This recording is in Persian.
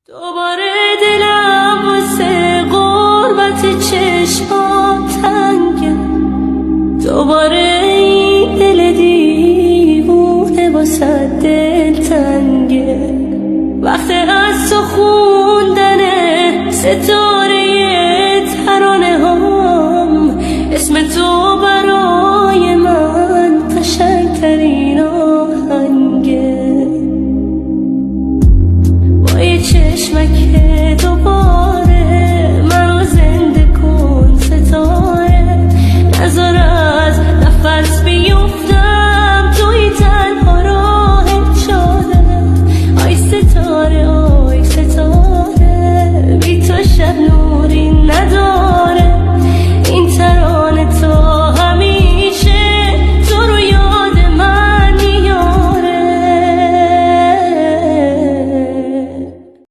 دوباره دلم واسه غربت چشمات تنگه، دوباره این دل دیوونه واسه دل تنگه. وقت از تو خوندن ستاره ترانه هم، اسم تو برای من قشنگترین آهنگه. با یه چشمک دوباره